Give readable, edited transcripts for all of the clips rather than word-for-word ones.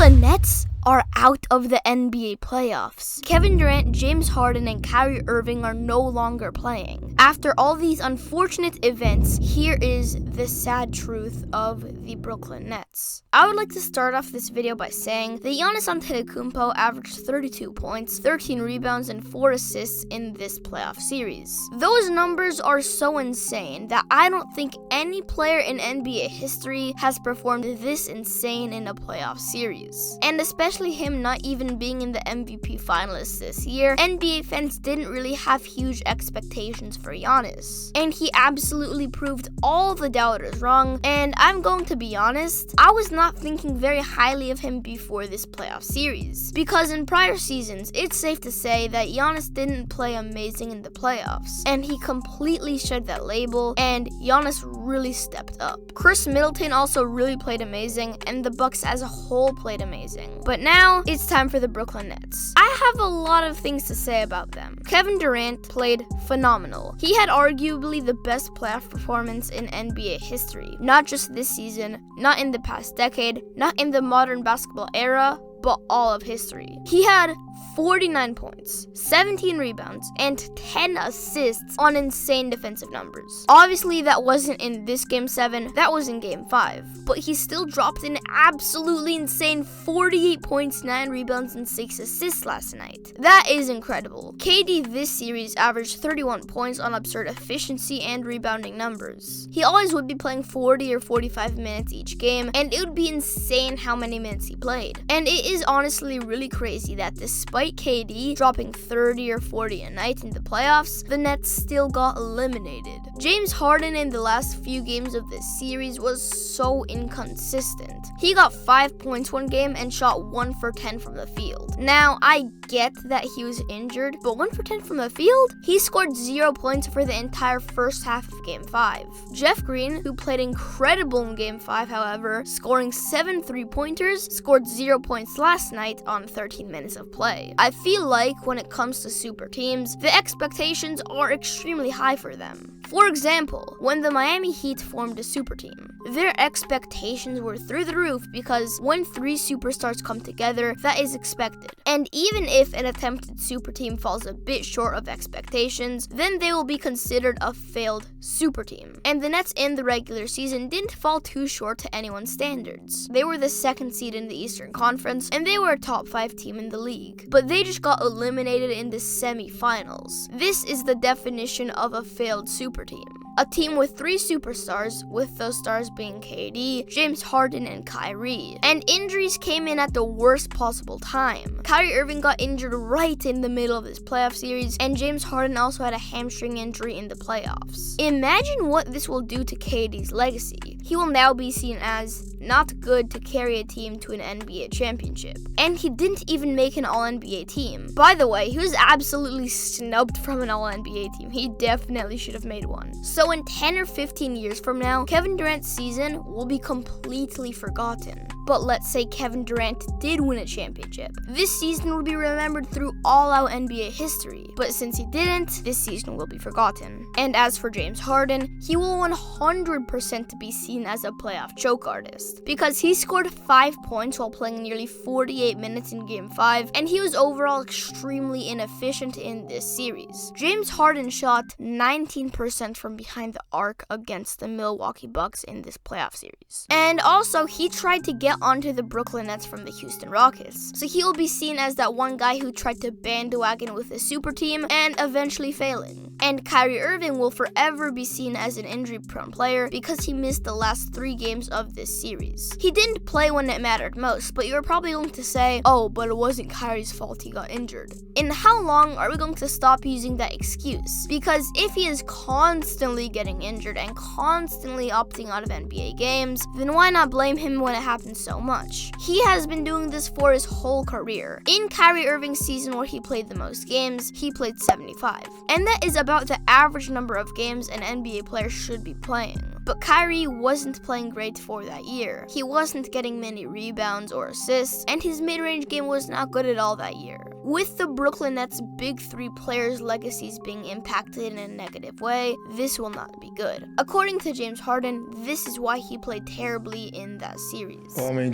Brooklyn Nets are out of the NBA playoffs. Kevin Durant, James Harden, and Kyrie Irving are no longer playing. After all these unfortunate events, here is the sad truth of the Brooklyn Nets. I would like to start off this video by saying that Giannis Antetokounmpo averaged 32 points, 13 rebounds, and 4 assists in this playoff series. Those numbers are so insane that I don't think any player in NBA history has performed this insane in a playoff series. And especially him not even being in the MVP finalists this year, NBA fans didn't really have huge expectations for Giannis. And he absolutely proved all the doubters wrong, and I'm going to be honest, I was not thinking very highly of him before this playoff series. Because in prior seasons, it's safe to say that Giannis didn't play amazing in the playoffs, and he completely shed that label, and Giannis really stepped up. Chris Middleton also really played amazing, and the Bucks as a whole played amazing. But now, it's time for the Brooklyn Nets. I have a lot of things to say about them. Kevin Durant played phenomenal. He had arguably the best playoff performance in NBA history. Not just this season, not in the past decade, not in the modern basketball era, but all of history. He had 49 points, 17 rebounds, and 10 assists on insane defensive numbers. Obviously, that wasn't in this Game 7, that was in Game 5. But he still dropped an absolutely insane 48 points, 9 rebounds, and 6 assists last night. That is incredible. KD this series averaged 31 points on absurd efficiency and rebounding numbers. He always would be playing 40 or 45 minutes each game, and it would be insane how many minutes he played. And it is honestly really crazy that despite KD dropping 30 or 40 a night in the playoffs, the Nets still got eliminated. James Harden in the last few games of this series was so inconsistent. He got 5 points one game and shot 1 for 10 from the field. Now, I get that he was injured, but 1 for 10 from the field? He scored 0 points for the entire first half of Game 5. Jeff Green, who played incredible in Game 5, however, scoring 7 3-pointers, scored 0 points last night on 13 minutes of play. I feel like when it comes to super teams, the expectations are extremely high for them. For example, when the Miami Heat formed a super team, their expectations were through the roof because when 3 superstars come together, that is expected. And even if an attempted super team falls a bit short of expectations, then they will be considered a failed super team. And the Nets in the regular season didn't fall too short to anyone's standards. They were the 2nd seed in the Eastern Conference, and they were a top 5 team in the league. But they just got eliminated in the semifinals. This is the definition of a failed super team. A team with 3 superstars, with those stars being KD, James Harden, and Kyrie. And injuries came in at the worst possible time. Kyrie Irving got injured right in the middle of this playoff series, and James Harden also had a hamstring injury in the playoffs. Imagine what this will do to KD's legacy. He will now be seen as not good to carry a team to an NBA championship. And he didn't even make an All-NBA team. By the way, he was absolutely snubbed from an All-NBA team. He definitely should have made one. So in 10 or 15 years from now, Kevin Durant's season will be completely forgotten. But let's say Kevin Durant did win a championship. This season will be remembered through all-out NBA history. But since he didn't, this season will be forgotten. And as for James Harden, he will 100% be seen as a playoff choke artist. Because he scored 5 points while playing nearly 48 minutes in Game 5, and he was overall extremely inefficient in this series. James Harden shot 19% from behind the arc against the Milwaukee Bucks in this playoff series. And also, he tried to get onto the Brooklyn Nets from the Houston Rockets. So he will be seen as that one guy who tried to bandwagon with a super team and eventually failing. And Kyrie Irving will forever be seen as an injury-prone player because he missed the last 3 games of this series. He didn't play when it mattered most, but you're probably going to say, oh, but it wasn't Kyrie's fault he got injured. And how long are we going to stop using that excuse? Because if he is constantly getting injured and constantly opting out of NBA games, then why not blame him when it happens so much? He has been doing this for his whole career. In Kyrie Irving's season where he played the most games, he played 75. And that is about the average number of games an NBA player should be playing. But Kyrie wasn't playing great for that year. He wasn't getting many rebounds or assists, and his mid-range game was not good at all that year. With the Brooklyn Nets' big 3 players' legacies being impacted in a negative way, this will not be good. According to James Harden, this is why he played terribly in that series. Well, I mean,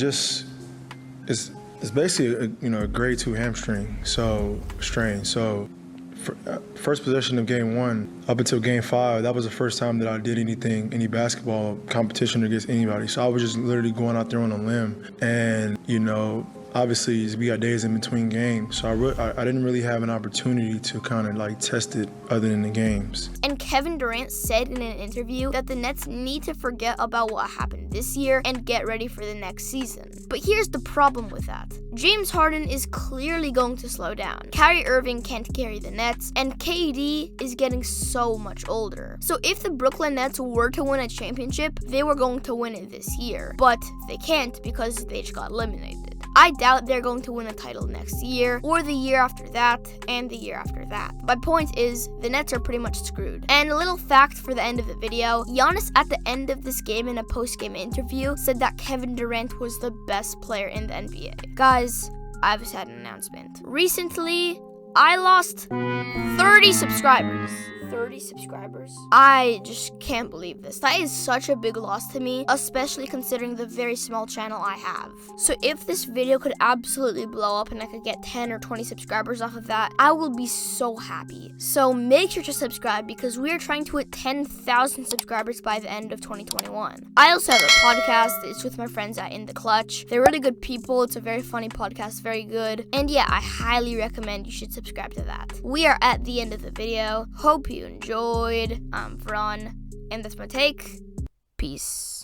It's basically a grade 2 hamstring strain. So first possession of game 1 up until game 5, that was the first time that I did any basketball competition against anybody. So I was just literally going out there on a limb, and obviously we got days in between games, so I didn't really have an opportunity to kind of like test it other than the games. And Kevin Durant said in an interview that the Nets need to forget about what happened this year and get ready for the next season. But here's the problem with that. James Harden is clearly going to slow down. Kyrie Irving can't carry the Nets, and KD is getting so much older. So if the Brooklyn Nets were to win a championship, they were going to win it this year. But they can't because they just got eliminated. I doubt they're going to win a title next year, or the year after that, and the year after that. My point is, the Nets are pretty much screwed. And a little fact for the end of the video, Giannis at the end of this game in a post-game interview said that Kevin Durant was the best player in the NBA. Guys, I have a sad announcement. Recently, I lost 30 subscribers. 30 subscribers? I just can't believe this. That is such a big loss to me, especially considering the very small channel I have. So if this video could absolutely blow up and I could get 10 or 20 subscribers off of that, I will be so happy. So make sure to subscribe because we are trying to hit 10,000 subscribers by the end of 2021. I also have a podcast. It's with my friends at In The Clutch. They're really good people. It's a very funny podcast, very good. And yeah, I highly recommend you should subscribe to that. We are at the end of the video. Hope you enjoyed. I'm Vrunnn, and that's my take. Peace.